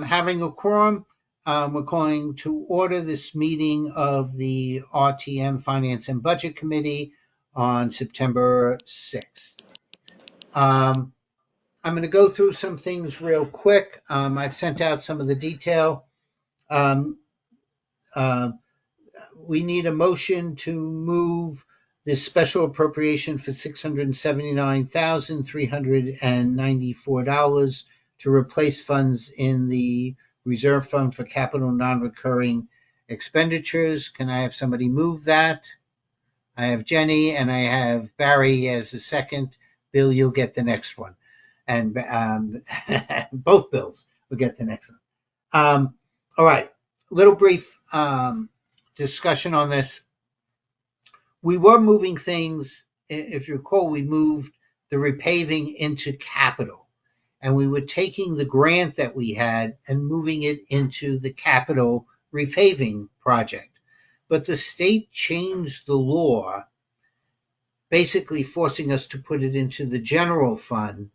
Having a quorum, we're calling to order this meeting of the RTM Finance and Budget Committee on September 6th. I'm going to go through some things real quick. I've sent out some of the detail. We need a motion to move this special appropriation for $679,394 to replace funds in the reserve fund for capital non-recurring expenditures. Can I have somebody move that? I have Jenny and I have Barry as the second. Bill, you'll get the next one. And both Bills will get the next one. All right, little brief discussion on this. We were moving things, if you recall, we moved the repaving into capital, and we were taking the grant that we had and moving it into the capital repaving project. But the state changed the law, basically forcing us to put it into the general fund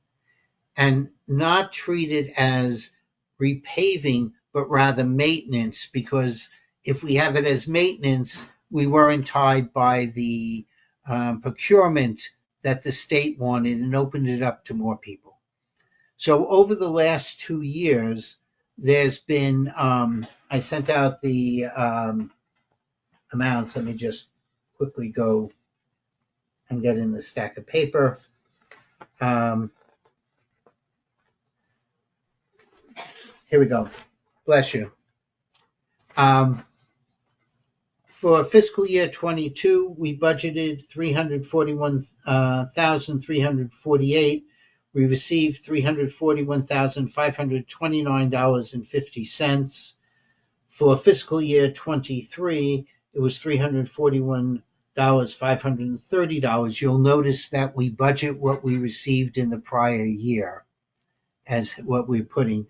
and not treat it as repaving, but rather maintenance, because if we have it as maintenance, we weren't tied by the procurement that the state wanted and opened it up to more people. So over the last 2 years, there's been, I sent out the amounts. Let me just quickly go and get in the stack of paper. Here we go. Bless you. For fiscal year 22, we budgeted $341,348. We received $341,529.50. For fiscal year 23, it was $341,530. You'll notice that we budget what we received in the prior year as what we're putting.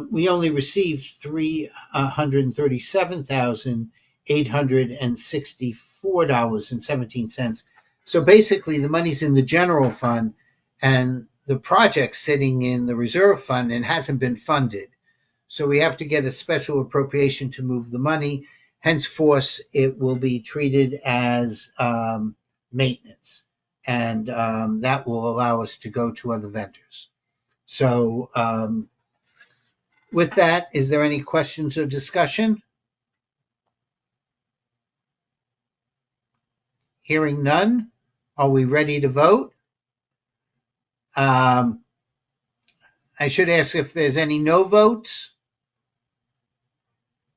We only received $337,864.17. So basically the money's in the general fund and the project's sitting in the reserve fund and hasn't been funded. So we have to get a special appropriation to move the money. Henceforth, it will be treated as maintenance, and that will allow us to go to other vendors. So with that, is there any questions or discussion? Hearing none, are we ready to vote? I should ask if there's any no votes.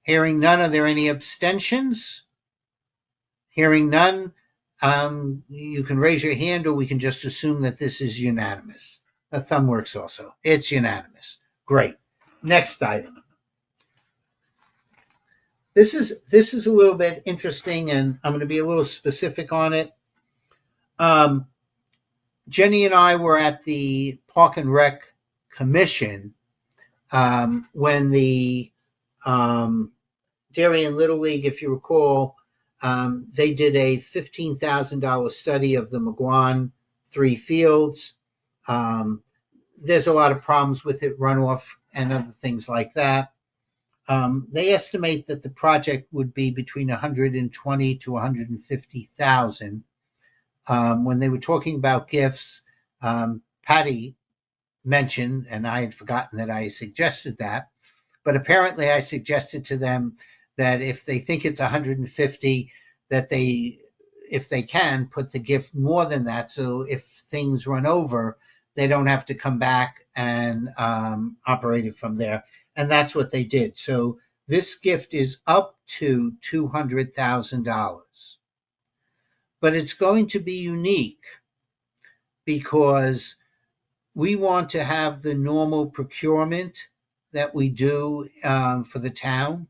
Hearing none, are there any abstentions? Hearing none, you can raise your hand or we can just assume that this is unanimous. A thumb works also. It's unanimous. Great. Next item. This is a little bit interesting, and I'm going to be a little specific on it. Jenny and I were at the Park and Rec Commission when the Dairy and Little League, if you recall, they did a $15,000 study of the McGuan 3 fields. There's a lot of problems with it, runoff and other things like that. They estimate that the project would be between $120,000 to $150,000. When they were talking about gifts, Patty mentioned, and I had forgotten that I suggested that, but apparently I suggested to them that if they think it's $150,000, that if they can, put the gift more than that, so if things run over, they don't have to come back and operate it from there. And that's what they did. So this gift is up to $200,000. But it's going to be unique because we want to have the normal procurement that we do for the town.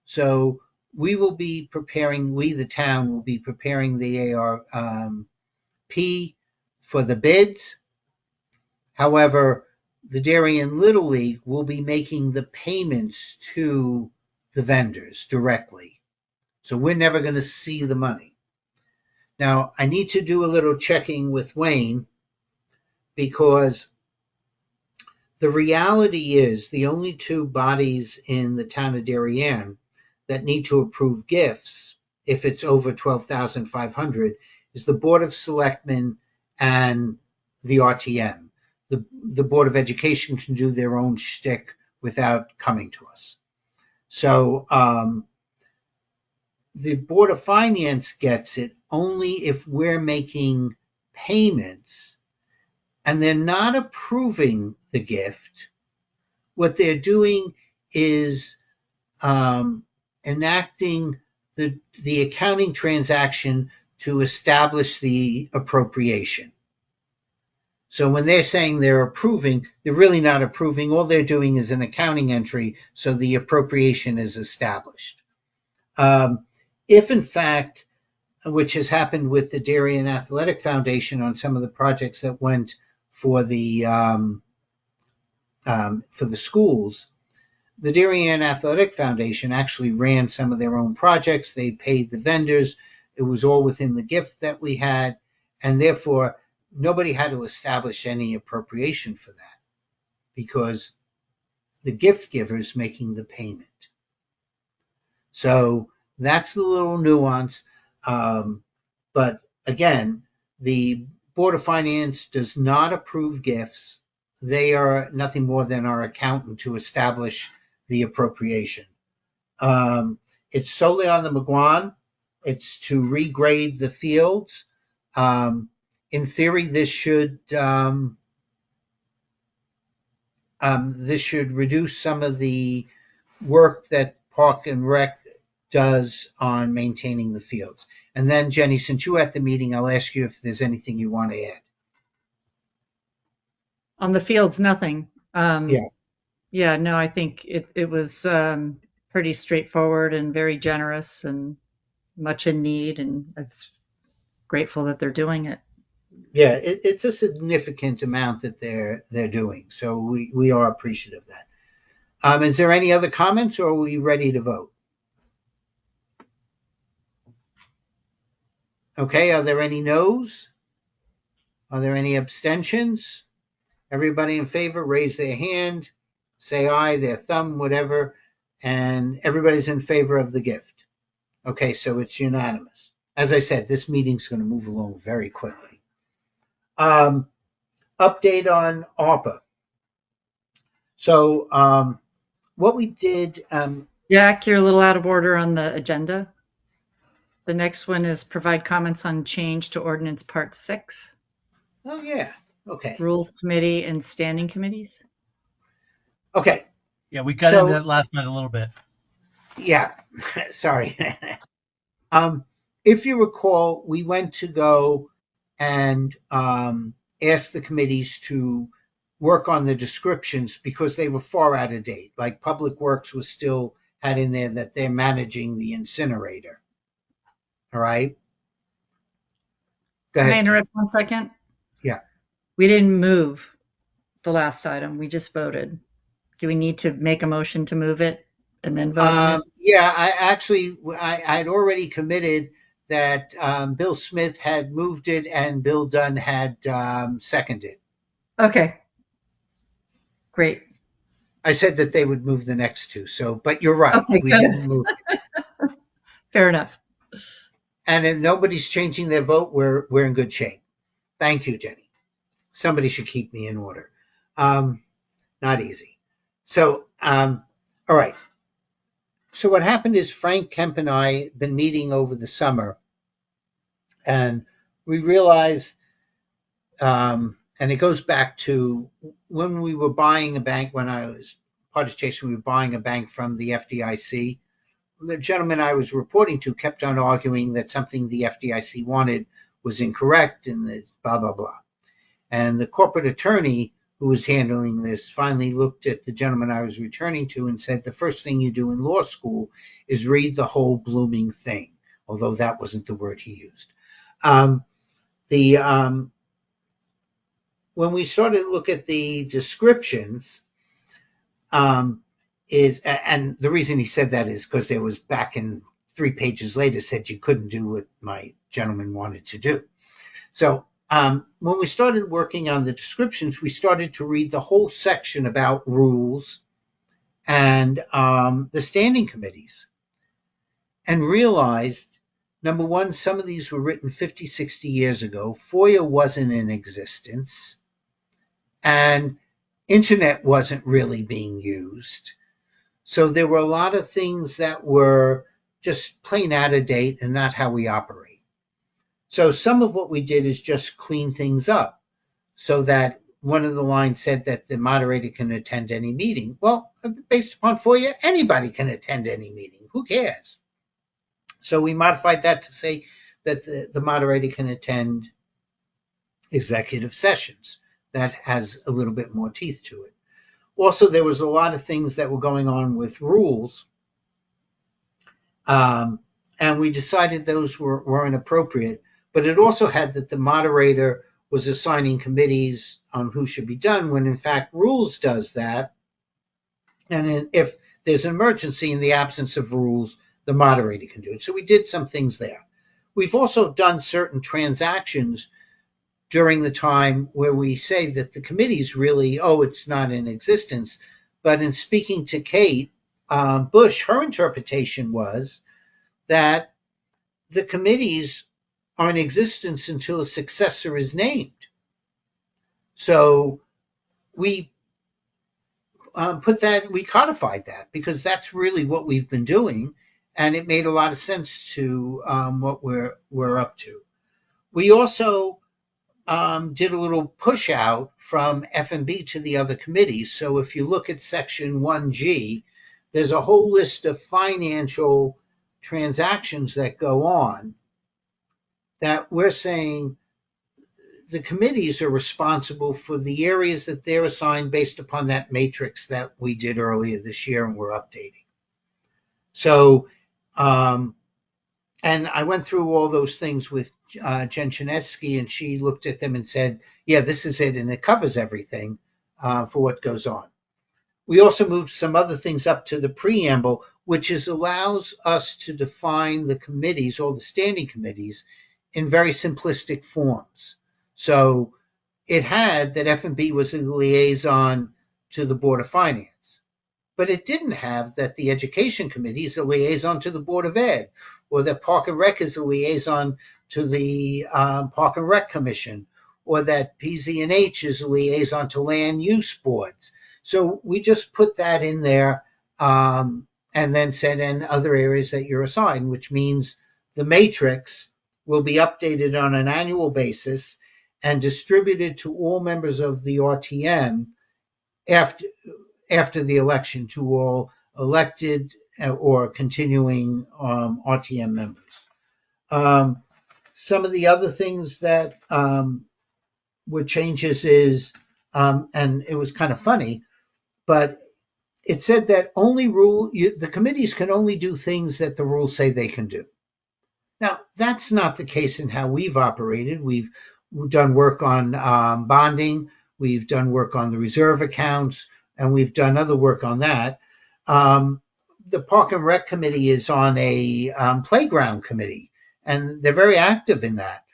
So we will be preparing, the town will be preparing the ARP for the bids. However, the Dairy and Little League will be making the payments to the vendors directly. So we're never going to see the money. Now, I need to do a little checking with Wayne because The reality is the only two bodies in the town of Darien that need to approve gifts, if it's over 12,500, is the Board of Selectmen and the RTM. The Board of Education can do their own shtick without coming to us. So the Board of Finance gets it only if we're making payments and they're not approving the gift. What they're doing is enacting the accounting transaction to establish the appropriation. So when they're saying they're approving, they're really not approving. All they're doing is an accounting entry, so the appropriation is established. If in fact, which has happened with the Darien Athletic Foundation on some of the projects that went for the schools, the Darien Athletic Foundation actually ran some of their own projects. They paid the vendors. It was all within the gift that we had, and therefore nobody had to establish any appropriation for that because the gift giver is making the payment. So that's the little nuance. But again, the Board of Finance does not approve gifts. They are nothing more than our accountant to establish the appropriation. It's solely on the McGuan. It's to regrade the fields. In theory, this should reduce some of the work that Park and Rec does on maintaining the fields. And then, Jenny, since you were at the meeting, I'll ask you if there's anything you want to add. On the fields, nothing. Yeah. Yeah, no, I think it was pretty straightforward and very generous and much in need, and it's grateful that they're doing it. Yeah, it's a significant amount that they're doing, so we are appreciative of that. Is there any other comments, or are we ready to vote? Okay, are there any no's? Are there any abstentions? Everybody in favor, raise their hand, say aye, their thumb, whatever, and everybody's in favor of the gift. Okay, so it's unanimous. As I said, this meeting's going to move along very quickly. Update on ARPA. So what we did. Jack, you're a little out of order on the agenda. The next one is provide comments on change to ordinance part 6. Oh, yeah. Okay. Rules committee and standing committees. Okay. Yeah, we got into that last night a little bit. Yeah. Sorry. If you recall, we went to go and ask the committees to work on the descriptions because they were far out of date. Like Public Works was still had in there that they're managing the incinerator. All right. Go ahead. Can I interrupt 1 second? Yeah. We didn't move the last item. We just voted. Do we need to make a motion to move it and then vote on it? Yeah, I'd already committed that Bill Smith had moved it and Bill Dunn had seconded. Okay. Great. I said that they would move the next two. So, but you're right. Okay, we good. didn't move it. Fair enough. And if nobody's changing their vote, we're in good shape. Thank you, Jenny. Somebody should keep me in order. Not easy. So, all right. So what happened is Frank Kemp and I have been meeting over the summer, and we realized, and it goes back to when we were buying a bank, when I was part of Chase, we were buying a bank from the FDIC. The gentleman I was reporting to kept on arguing that something the FDIC wanted was incorrect and that blah, blah, blah. And the corporate attorney who was handling this finally looked at the gentleman I was returning to and said, the first thing you do in law school is read the whole blooming thing, although that wasn't the word he used. When we started to look at the descriptions, and the reason he said that is because there was back in 3 pages later said you couldn't do what my gentleman wanted to do. So when we started working on the descriptions, we started to read the whole section about rules and the standing committees and realized, number one, some of these were written 50, 60 years ago. FOIA wasn't in existence, and internet wasn't really being used. So there were a lot of things that were just plain out of date and not how we operate. So some of what we did is just clean things up so that one of the lines said that the moderator can attend any meeting. Well, based upon FOIA, anybody can attend any meeting. Who cares? So we modified that to say that the moderator can attend executive sessions. That has a little bit more teeth to it. Also, there was a lot of things that were going on with rules, and we decided those were inappropriate. But it also had that the moderator was assigning committees on who should be done, when in fact rules does that. And if there's an emergency in the absence of rules, the moderator can do it. So we did some things there. We've also done certain transactions during the time where we say that the committees really, it's not in existence. But in speaking to Kate Bush, her interpretation was that the committees are in existence until a successor is named. So we we codified that because that's really what we've been doing, and it made a lot of sense to what we're up to. We also did a little push out from F&B to the other committees. So if you look at section 1G, there's a whole list of financial transactions that go on that we're saying the committees are responsible for the areas that they're assigned based upon that matrix that we did earlier this year and we're updating. So, and I went through all those things with Jen Chinesky, and she looked at them and said, yeah, this is it, and it covers everything for what goes on. We also moved some other things up to the preamble, which allows us to define the committees, all the standing committees, in very simplistic forms. So it had that F&B was a liaison to the Board of Finance, but it didn't have that the Education Committee is a liaison to the Board of Ed, or that Park and Rec is a liaison to the Park and Rec Commission, or that PZ&H is a liaison to land use boards. So we just put that in there and then said in other areas that you're assigned, which means the matrix will be updated on an annual basis and distributed to all members of the RTM after the election, to all elected or continuing RTM members. Some of the other things that were changes is, and it was kind of funny, but it said that the committees can only do things that the rules say they can do. Now, that's not the case in how we've operated. We've done work on bonding, we've done work on the reserve accounts, and we've done other work on that. The Park and Rec Committee is on a playground committee, and they're very active in that.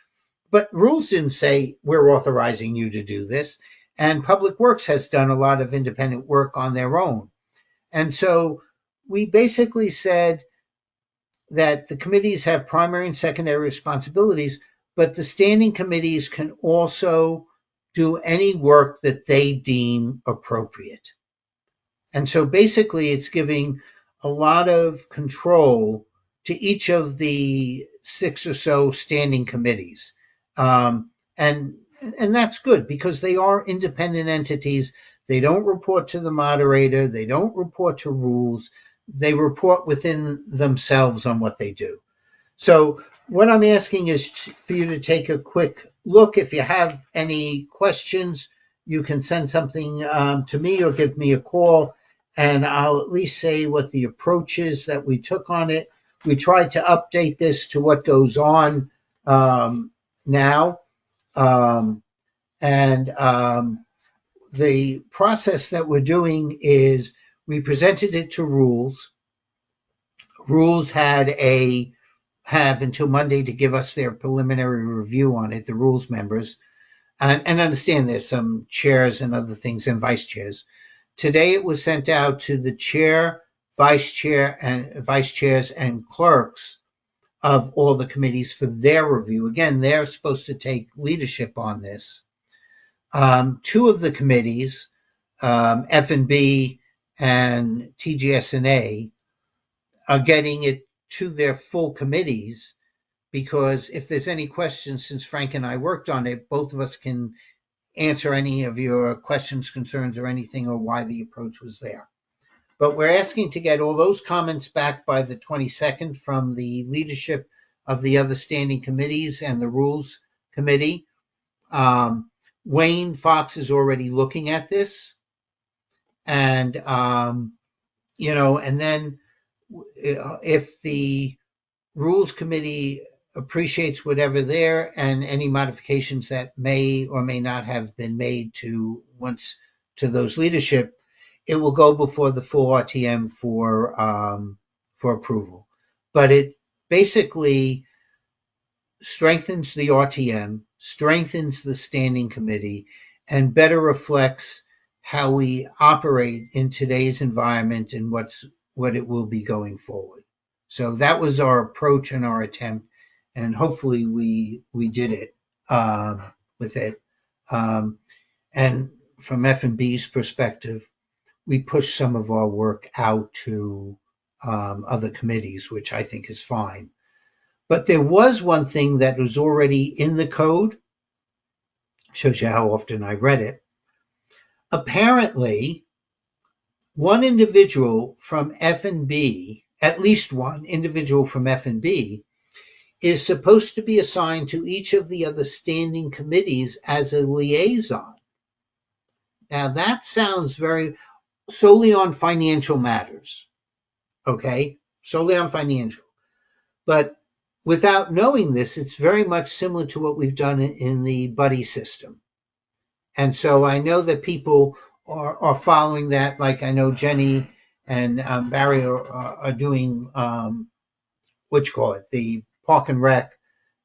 But rules didn't say we're authorizing you to do this, and Public Works has done a lot of independent work on their own. And so we basically said that the committees have primary and secondary responsibilities, but the standing committees can also do any work that they deem appropriate. And so basically it's giving a lot of control to each of the 6 or so standing committees. And that's good because they are independent entities. They don't report to the moderator. They don't report to rules. They report within themselves on what they do. So what I'm asking is for you to take a quick look. If you have any questions, you can send something to me or give me a call, and I'll at least say what the approach is that we took on it. We tried to update this to what goes on now. The process that we're doing is we presented it to rules. Rules had have until Monday to give us their preliminary review on it, the rules members, and understand there's some chairs and other things and vice chairs. Today it was sent out to the chair, vice chairs and clerks of all the committees for their review. Again, they're supposed to take leadership on this. Two of the committees, F&B and TGS&A, are getting it to their full committees, because if there's any questions, since Frank and I worked on it, both of us can answer any of your questions, concerns, or anything, or why the approach was there. But we're asking to get all those comments back by the 22nd from the leadership of the other standing committees and the rules committee. Wayne Fox is already looking at this. And, and then if the rules committee appreciates whatever there and any modifications that may or may not have been made to those leadership, it will go before the full RTM for approval. But it basically strengthens the RTM, strengthens the standing committee, and better reflects how we operate in today's environment and what it will be going forward. So that was our approach and our attempt, and hopefully we did it with it. And from F&B's perspective, we pushed some of our work out to other committees, which I think is fine. But there was one thing that was already in the code. Shows you how often I read it. Apparently, one individual from F&B, at least one individual from F&B, is supposed to be assigned to each of the other standing committees as a liaison. Now that sounds very solely on financial matters, okay? Solely on financial. But without knowing this, it's very much similar to what we've done in the buddy system. And so I know that people are following that. Like I know Jenny and Barry are doing, the Park and Rec.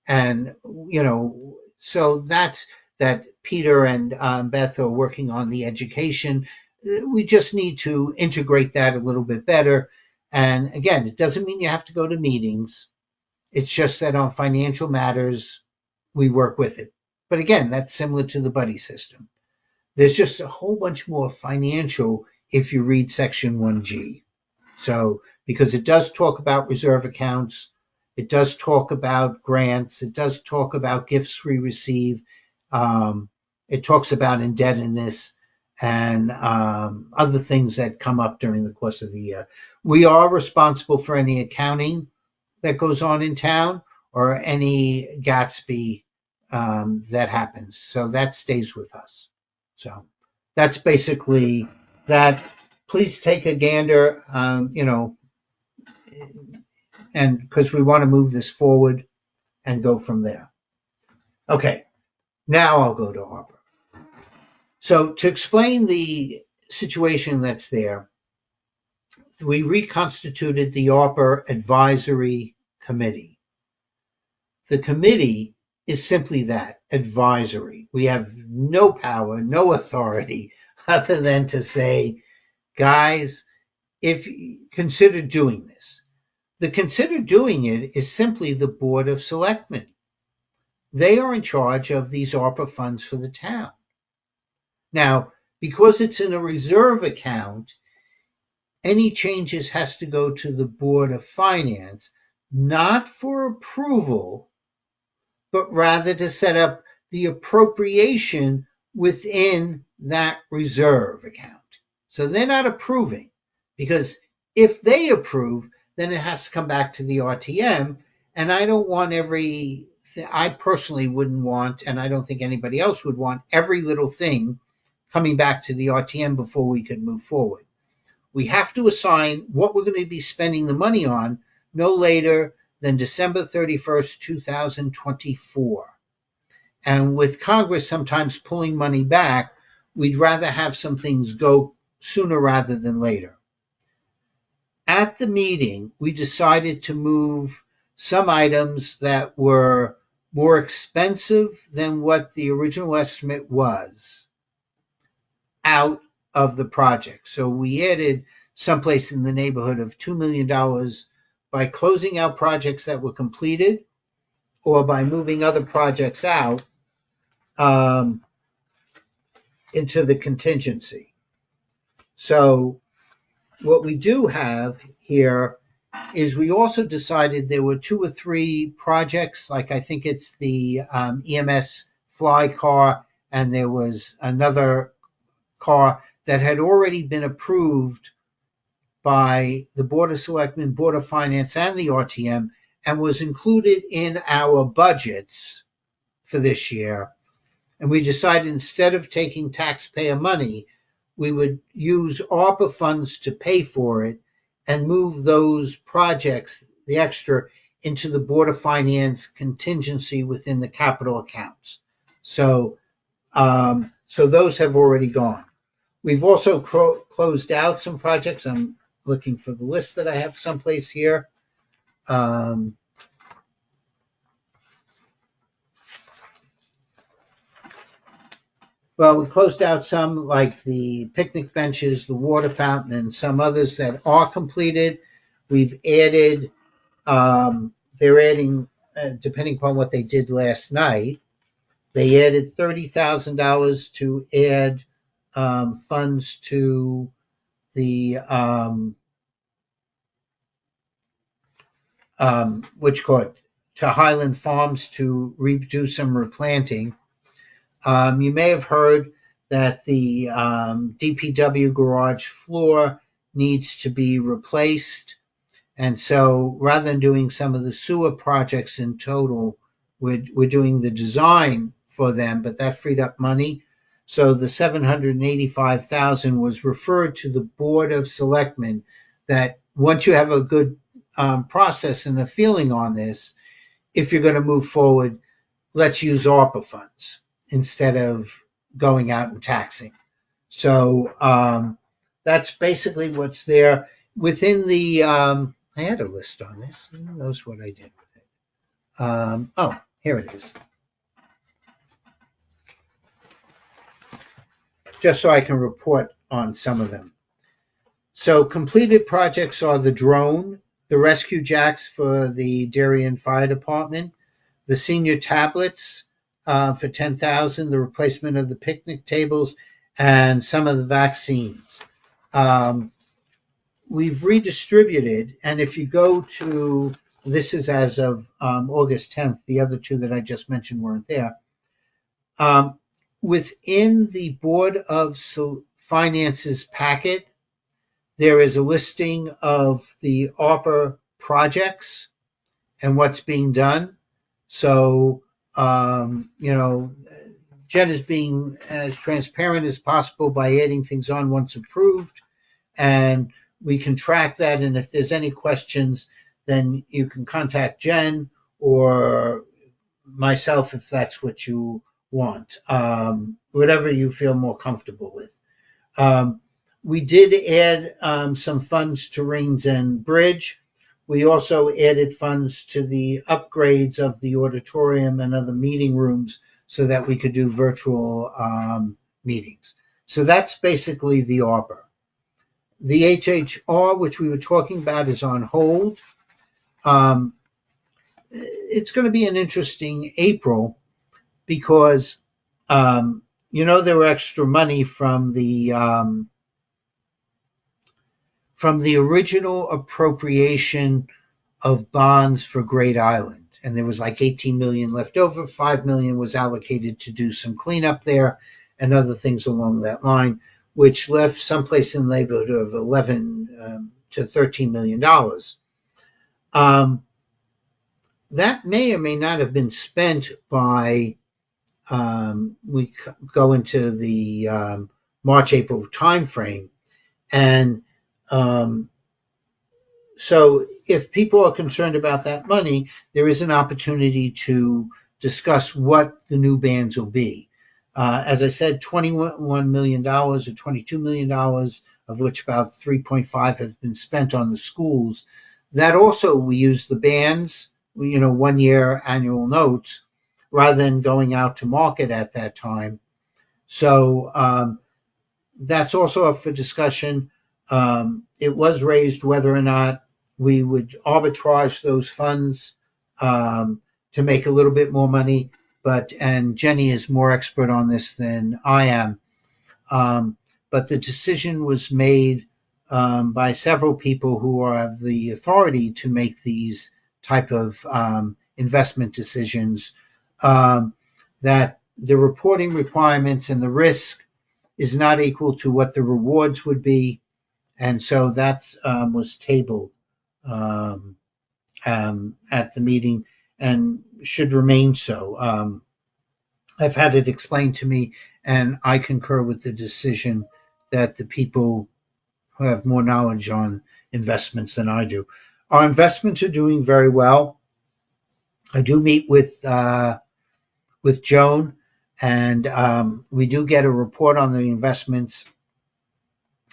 And, so that's that Peter and Beth are working on the education. We just need to integrate that a little bit better. And again, it doesn't mean you have to go to meetings. It's just that on financial matters, we work with it. But again, that's similar to the buddy system. There's just a whole bunch more financial if you read section 1G. So, because it does talk about reserve accounts, it does talk about grants, it does talk about gifts we receive, it talks about indebtedness and other things that come up during the course of the year. We are responsible for any accounting that goes on in town or any Gatsby that happens. So that stays with us. So that's basically that. Please take a gander, and because we want to move this forward and go from there. Okay, now I'll go to ARPA. So to explain the situation that's there, we reconstituted the ARPA Advisory Committee. The committee is simply that, advisory. We have no power, no authority, other than to say, guys, if you consider doing this. The consider doing it is simply the Board of Selectmen. They are in charge of these ARPA funds for the town. Now, because it's in a reserve account, any changes has to go to the Board of Finance, not for approval, but rather to set up the appropriation within that reserve account. So they're not approving, because if they approve, then it has to come back to the RTM. And I don't want I personally wouldn't want, and I don't think anybody else would want, every little thing coming back to the RTM before we could move forward. We have to assign what we're going to be spending the money on no later than December 31st, 2024. And with Congress sometimes pulling money back, we'd rather have some things go sooner rather than later. At the meeting, we decided to move some items that were more expensive than what the original estimate was out of the project. So we added someplace in the neighborhood of $2 million by closing out projects that were completed or by moving other projects out into the contingency. So what we do have here is we also decided there were 2 or 3 projects, like I think it's the EMS fly car, and there was another car that had already been approved by the Board of Selectmen, Board of Finance, and the RTM, and was included in our budgets for this year. And we decided instead of taking taxpayer money, we would use ARPA funds to pay for it and move those projects, the extra, into the Board of Finance contingency within the capital accounts. So those have already gone. We've also closed out some projects. I'm looking for the list that I have someplace here. Well, we closed out some like the picnic benches, the water fountain, and some others that are completed. We've added, they're adding, depending upon what they did last night, they added $30,000 to add funds to the, to Highland Farms to do some replanting. You may have heard that the DPW garage floor needs to be replaced. And so rather than doing some of the sewer projects in total, we're doing the design for them, but that freed up money. So the $785,000 was referred to the Board of Selectmen that once you have a good process and a feeling on this, if you're going to move forward, let's use ARPA funds instead of going out and taxing. So that's basically what's there. Within the, I had a list on this. Who knows what I did with it? Oh, here it is. Just so I can report on some of them. So completed projects are the drone, the rescue jacks for the Darien Fire Department, the senior tablets for $10,000, the replacement of the picnic tables, and some of the vaccines. We've redistributed, and if you go to, this is as of August 10th, the other 2 that I just mentioned weren't there. Within the Board of Finance's packet, there is a listing of the ARPA projects and what's being done. So, Jen is being as transparent as possible by adding things on once approved, and we can track that. And if there's any questions, then you can contact Jen or myself if that's what you want, whatever you feel more comfortable with. We did add some funds to Rings End Bridge. We also added funds to the upgrades of the auditorium and other meeting rooms so that we could do virtual meetings. So that's basically the ARPA. The HHR, which we were talking about, is on hold. It's going to be an interesting April because, there were extra money from the original appropriation of bonds for Great Island. And there was like 18 million left over. 5 million was allocated to do some cleanup there and other things along that line, which left someplace in the neighborhood of 11 to $13 million. That may or may not have been spent by, we go into the March-April timeframe. And so if people are concerned about that money, there is an opportunity to discuss what the new bans will be. As I said, $21 million or $22 million, of which about 3.5 have been spent on the schools. That also, we use the bands 1-year annual notes rather than going out to market at that time. So that's also up for discussion. It was raised whether or not we would arbitrage those funds to make a little bit more money, and Jenny is more expert on this than I am. But the decision was made by several people who have the authority to make these type of investment decisions, that the reporting requirements and the risk is not equal to what the rewards would be. And so that was tabled at the meeting and should remain so. I've had it explained to me, and I concur with the decision that the people who have more knowledge on investments than I do. Our investments are doing very well. I do meet with Joan, and we do get a report on the investments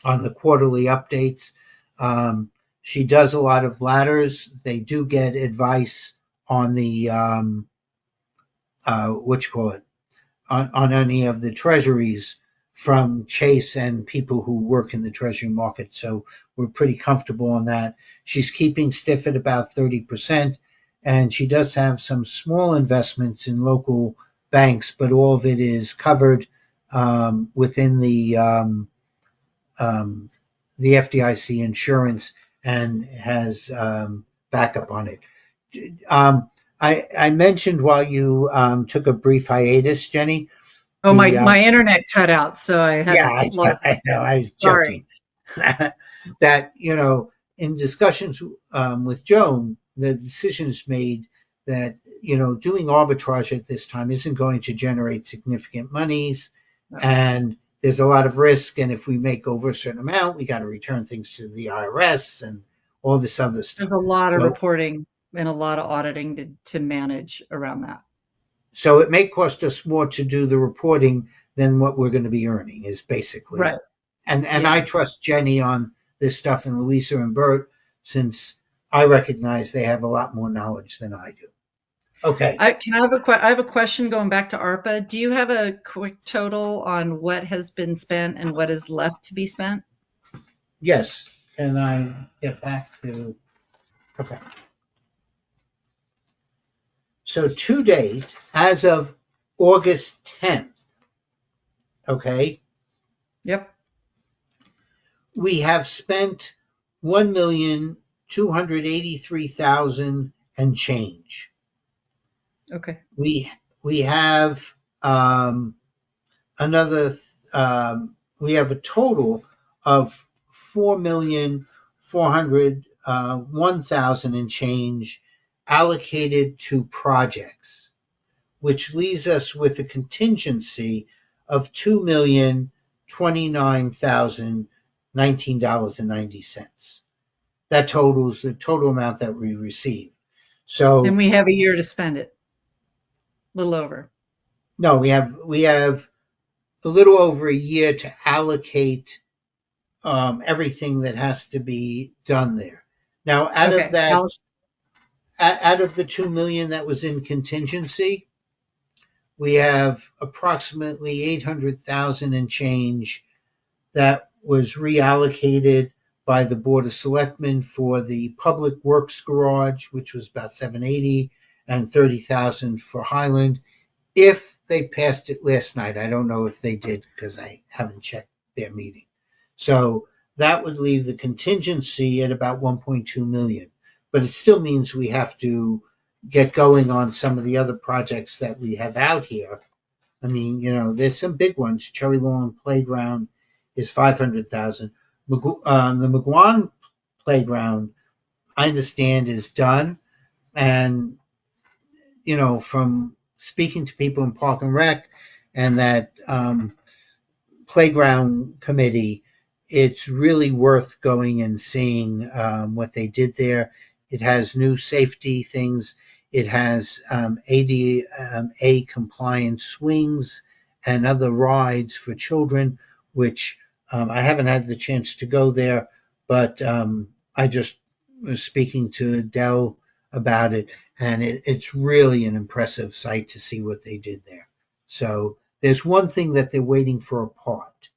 on the quarterly updates. She does a lot of ladders. They do get advice on the on any of the treasuries from Chase and people who work in the treasury market. So we're pretty comfortable on that. She's keeping stiff at about 30%, and she does have some small investments in local banks, but all of it is covered within the FDIC insurance and has backup on it. I mentioned while you took a brief hiatus, Jenny. Oh, my internet cut out, so I had. Yeah, I know. I was joking. That in discussions with Joan, the decision is made that doing arbitrage at this time isn't going to generate significant monies, and there's a lot of risk. And if we make over a certain amount, we got to return things to the IRS and all this other stuff. There's a lot of reporting and a lot of auditing to manage around that. So it may cost us more to do the reporting than what we're going to be earning, is basically right. And I trust Jenny on this stuff, and Louisa and Bert, since I recognize they have a lot more knowledge than I do. Okay. I have a question going back to ARPA. Do you have a quick total on what has been spent and what is left to be spent? Yes. Can I get back to? Okay. So to date, as of August 10th, okay? Yep. We have spent $1,283,000 and change. Okay. We have we have a total of $4,401,000 and change allocated to projects, which leaves us with a contingency of $2,029,019.90. That totals the total amount that we received. So, and we have a year to spend it. A little over. No, we have a little over a year to allocate everything that has to be done there. Now, out of that, out of the $2 million that was in contingency, we have approximately $800,000 and change that was reallocated by the Board of Selectmen for the Public Works Garage, which was about $780,000, and $30,000 for Highland. If they passed it last night, I don't know if they did because I haven't checked their meeting. So that would leave the contingency at about $1.2 million. But it still means we have to get going on some of the other projects that we have out here. I mean, there's some big ones. Cherry Lawn Playground is $500,000. The McGuan Playground, I understand, is done. And, from speaking to people in Park and Rec and that playground committee, it's really worth going and seeing what they did there. It has new safety things. It has ADA compliant swings and other rides for children, which I haven't had the chance to go there, but I just was speaking to Adele about it, and it's really an impressive sight to see what they did there. So there's one thing that they're waiting for a part.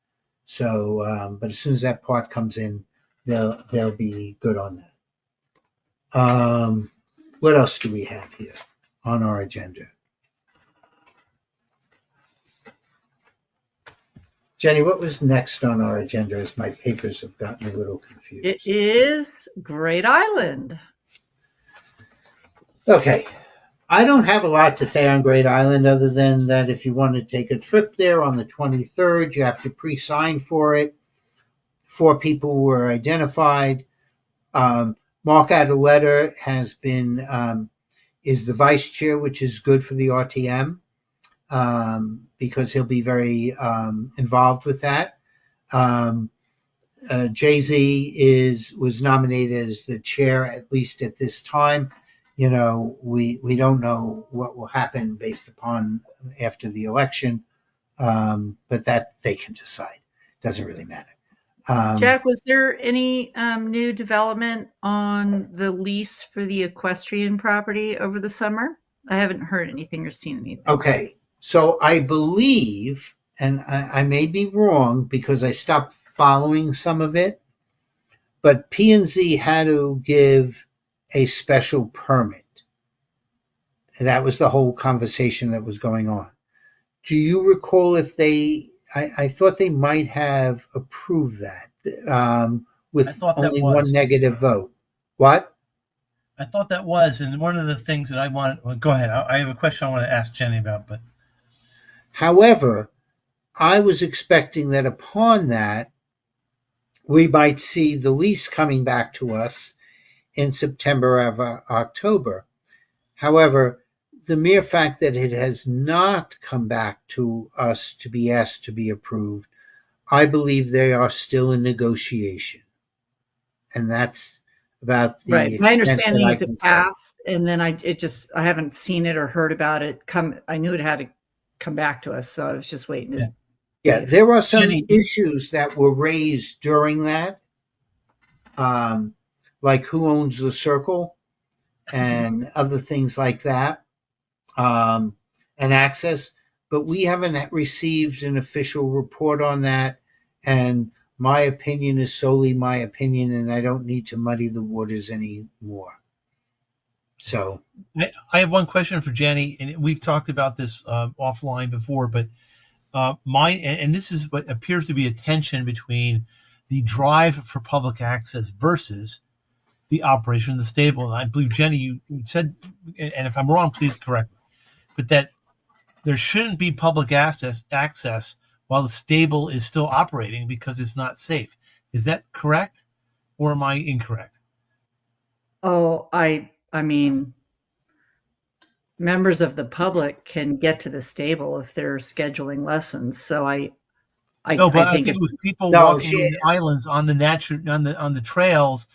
So, but as soon as that part comes in, they'll be good on that. What else do we have here on our agenda? Jenny, what was next on our agenda as my papers have gotten a little confused? It is Great Island. Okay. I don't have a lot to say on Great Island other than that if you want to take a trip there on the 23rd, you have to pre-sign for it. 4 people were identified. Mark Adeletter has been is the vice chair, which is good for the RTM because he'll be very involved with that. Jay-Z was nominated as the chair, at least at this time. You know, we don't know what will happen based upon after the election, but that they can decide. Doesn't really matter. Jack, was there any new development on the lease for the equestrian property over the summer? I haven't heard anything or seen anything. Okay, so I believe, and I may be wrong because I stopped following some of it, but P&Z had to give a special permit. That was the whole conversation that was going on. Do you recall if I thought they might have approved that with only one negative vote. What? I thought that was, and one of the things that I wanted, well, go ahead. I have a question I want to ask Jenny about, but. However, I was expecting that upon that, we might see the lease coming back to us in September or October. However, the mere fact that it has not come back to us to be asked to be approved, I believe they are still in negotiation. And that's about the right. My understanding is it passed, and then I haven't seen it or heard about it. I knew it had to come back to us, so I was just waiting. Yeah, there are some issues that were raised during that, like who owns the circle and other things like that, and access. But we haven't received an official report on that, and my opinion is solely my opinion, and I don't need to muddy the waters anymore. So I have one question for Jenny, and we've talked about this offline before, but and this is what appears to be a tension between the drive for public access versus the operation of the stable. And I believe, Jenny, you said, and if I'm wrong, please correct me, but that there shouldn't be public access while the stable is still operating because it's not safe. Is that correct, or am I incorrect? Oh, I mean, members of the public can get to the stable if they're scheduling lessons. So I think it was people walking on the islands on the trails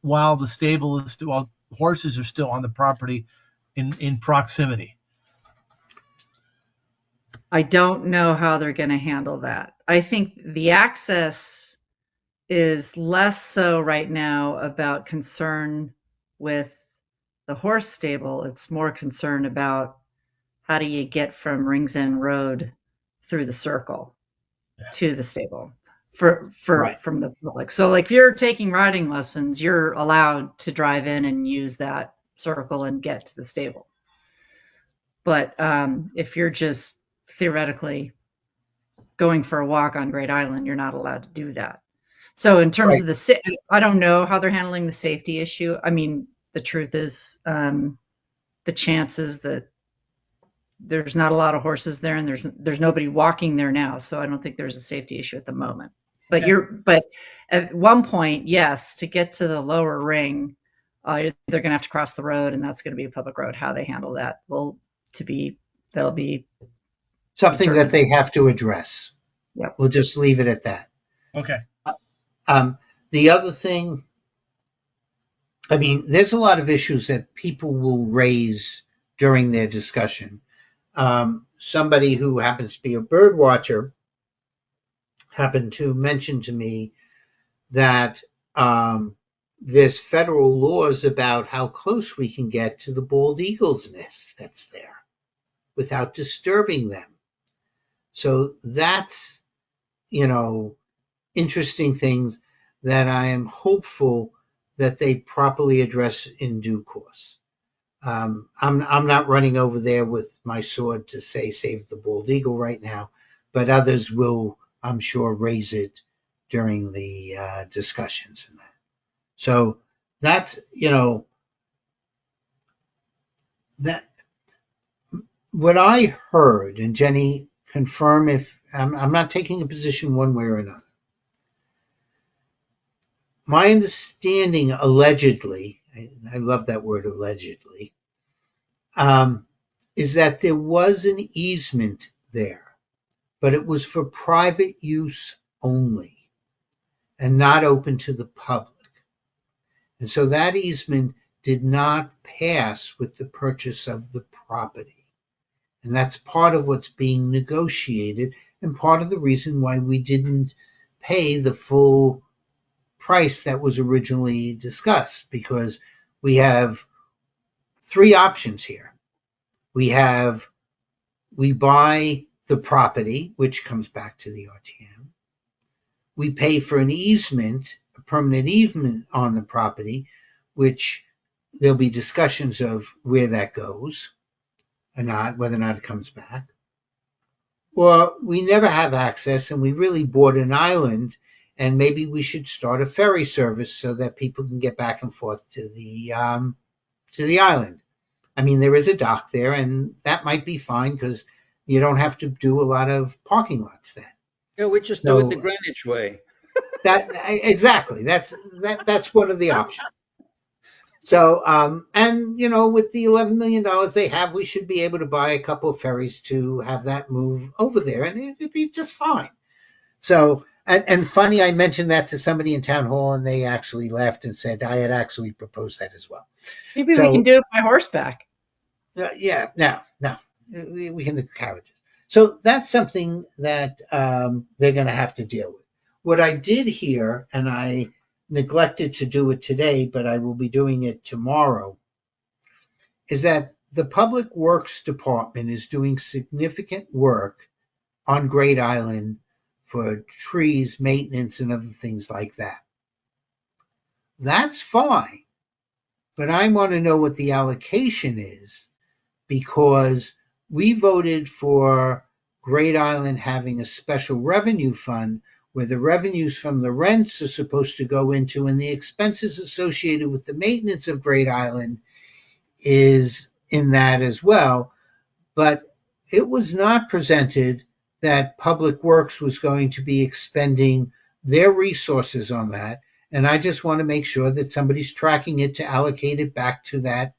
while the stable is still, while horses are still on the property in proximity. I don't know how they're going to handle that. I think the access is less so right now about concern with the horse stable. It's more concern about how do you get from Rings End Road through the circle to the stable from the public. So like if you're taking riding lessons, you're allowed to drive in and use that circle and get to the stable. But if you're just theoretically going for a walk on Great Island, you're not allowed to do that. So in terms of I don't know how they're handling the safety issue. I mean, the truth is the chances that there's not a lot of horses there and there's nobody walking there now. So I don't think there's a safety issue at the moment. But but at one point, yes, to get to the lower ring, they're going to have to cross the road, and that's going to be a public road. How they handle that that'll be something that they have to address. Yeah, we'll just leave it at that. Okay. The other thing, I mean, there's a lot of issues that people will raise during their discussion. Somebody who happens to be a bird watcher happened to mention to me that there's federal laws about how close we can get to the bald eagle's nest that's there without disturbing them. So that's, interesting things that I am hopeful that they properly address in due course. I'm not running over there with my sword to say save the bald eagle right now, but others will, I'm sure, raise it during the discussions in that. So that's, that what I heard, and Jenny, confirm if I'm not taking a position one way or another. My understanding, allegedly, I love that word, allegedly, is that there was an easement there, but it was for private use only and not open to the public. And so that easement did not pass with the purchase of the property. And that's part of what's being negotiated and part of the reason why we didn't pay the full price that was originally discussed, because we have three options here. We buy the property, which comes back to the RTM. We pay for an easement, a permanent easement on the property, which there'll be discussions of where that goes or not, whether or not it comes back. Or we never have access and we really bought an island, and maybe we should start a ferry service so that people can get back and forth to the island. I mean, there is a dock there, and that might be fine because you don't have to do a lot of parking lots then. Yeah, we just do it the Greenwich way. Exactly. That's one of the options. So, and with the $11 million they have, we should be able to buy a couple of ferries to have that move over there, and it'd be just fine. So, and funny, I mentioned that to somebody in town hall, and they actually laughed and said I had actually proposed that as well. Maybe we can do it by horseback. Yeah, no, we can do carriages. So that's something that they're going to have to deal with. What I did hear, and I neglected to do it today, but I will be doing it tomorrow, is that the Public Works Department is doing significant work on Great Island for trees, maintenance, and other things like that. That's fine, but I want to know what the allocation is, because we voted for Great Island having a special revenue fund where the revenues from the rents are supposed to go into, and the expenses associated with the maintenance of Great Island is in that as well. But it was not presented that Public Works was going to be expending their resources on that. And I just want to make sure that somebody's tracking it to allocate it back to that,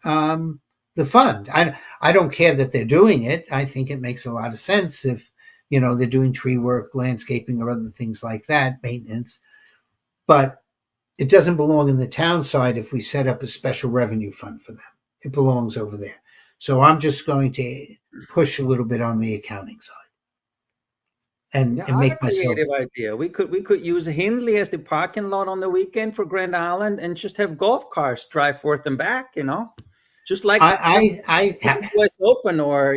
the fund. I don't care that they're doing it. I think it makes a lot of sense if, they're doing tree work, landscaping, or other things like that, maintenance. But it doesn't belong in the town side if we set up a special revenue fund for them. It belongs over there. So I'm just going to push a little bit on the accounting side and make myself. Creative idea. We could use Hindley as the parking lot on the weekend for Grand Island and just have golf cars drive forth and back. Just like US Open or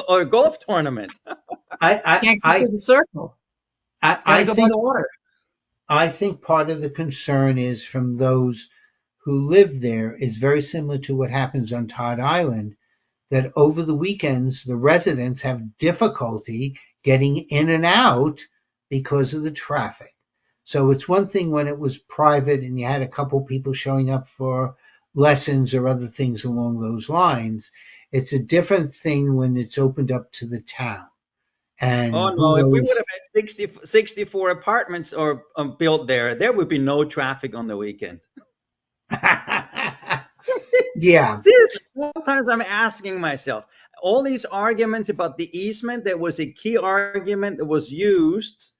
or a golf tournament. Can't go to the circle. I think part of the concern is from those who live there is very similar to what happens on Todd Island, that over the weekends the residents have difficulty getting in and out because of the traffic. So it's one thing when it was private and you had a couple people showing up for lessons or other things along those lines. It's a different thing when it's opened up to the town. And oh no, if we would have had 64 apartments or built there would be no traffic on the weekend. Yeah. Seriously, sometimes I'm asking myself, all these arguments about the easement, there was a key argument that was used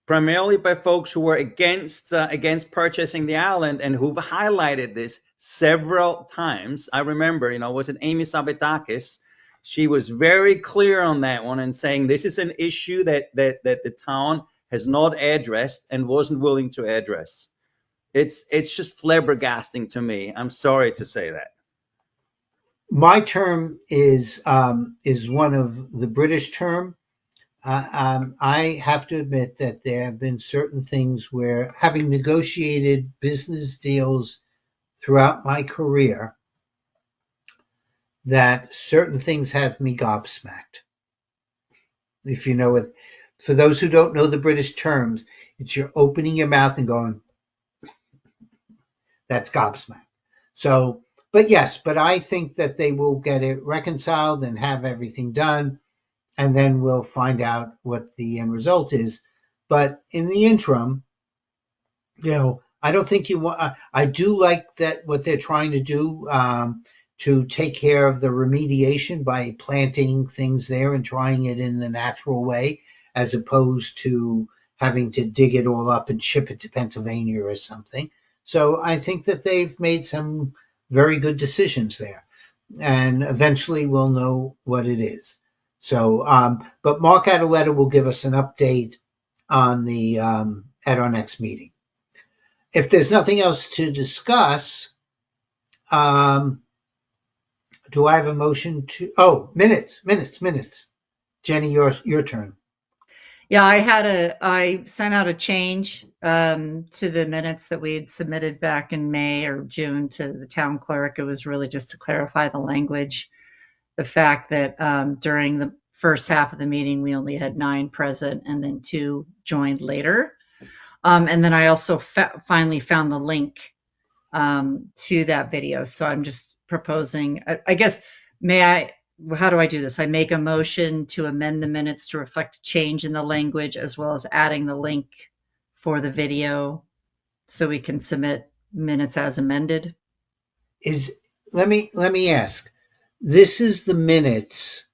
primarily by folks who were against purchasing the island and who've highlighted this several times. I remember, was it Amy Sabatakis? She was very clear on that one and saying this is an issue that the town has not addressed and wasn't willing to address. It's just flabbergasting to me. I'm sorry to say that. My term is one of the British term. I have to admit that there have been certain things where, having negotiated business deals throughout my career, that certain things have me gobsmacked. If you know it, for those who don't know the British terms, it's you're opening your mouth and going, that's gobsmacked. So, but yes, but I think that they will get it reconciled and have everything done, and then we'll find out what the end result is. But in the interim, I don't think you want. I do like that what they're trying to do to take care of the remediation by planting things there and trying it in the natural way, as opposed to having to dig it all up and ship it to Pennsylvania or something. So I think that they've made some very good decisions there, and eventually we'll know what it is. So, but Mark Adeletta will give us an update on the at our next meeting. If there's nothing else to discuss, do I have a motion to? Oh, minutes. Jenny, your turn. Yeah, I sent out a change to the minutes that we had submitted back in May or June to the town clerk. It was really just to clarify the language, the fact that during the first half of the meeting, we only had 9 present and then 2 joined later. And then I also finally found the link to that video. So I'm just proposing, I guess, how do I do this? I make a motion to amend the minutes to reflect a change in the language, as well as adding the link for the video so we can submit minutes as amended. Let me ask. This is the minutes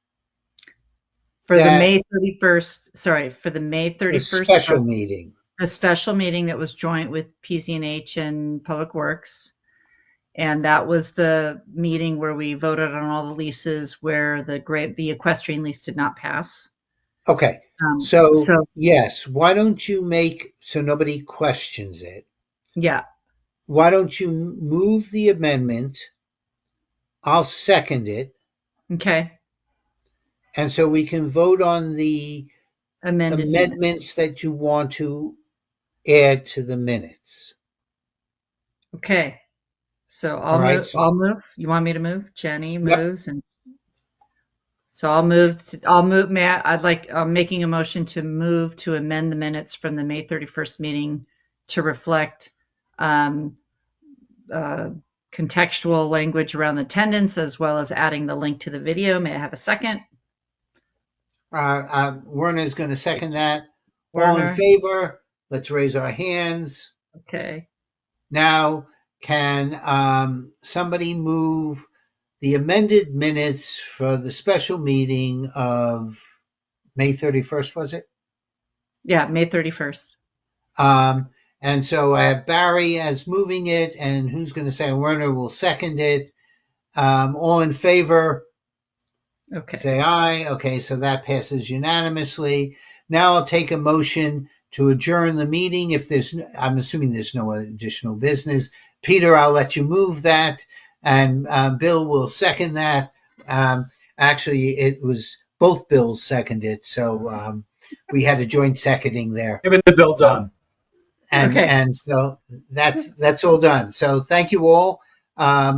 for the May 31st. Sorry, for the May 31st special meeting. A special meeting that was joint with PZ&H and Public Works. And that was the meeting where we voted on all the leases where the equestrian lease did not pass. Okay. So yes, why don't you make, so nobody questions it? Yeah. Why don't you move the amendment? I'll second it. Okay. And so we can vote on the amendments minutes that you want to add to the minutes. Okay. So I'll move. You want me to move? Jenny moves. Yep. And so I'll move. I'm making a motion to move to amend the minutes from the May 31st meeting to reflect contextual language around attendance, as well as adding the link to the video. May I have a second? Werner is going to second that. Werner. All in favor? Let's raise our hands. Okay. Now, can somebody move the amended minutes for the special meeting of May 31st, was it? Yeah, May 31st. And so I have Barry as moving it, and who's going to say Werner will second it. All in favor? Okay. Say aye. Okay, so that passes unanimously. Now I'll take a motion to adjourn the meeting. I'm assuming there's no additional business. Peter, I'll let you move that, and Bill will second that. Actually, it was both Bills seconded, so we had a joint seconding there. Giving the bill done. And so that's all done. So thank you all.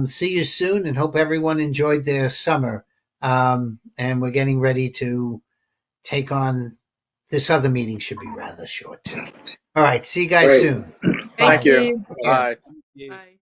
See you soon, and hope everyone enjoyed their summer. And we're getting ready to take on this other meeting. Should be rather short too. All right, see you guys soon. Thank you. Bye. Bye.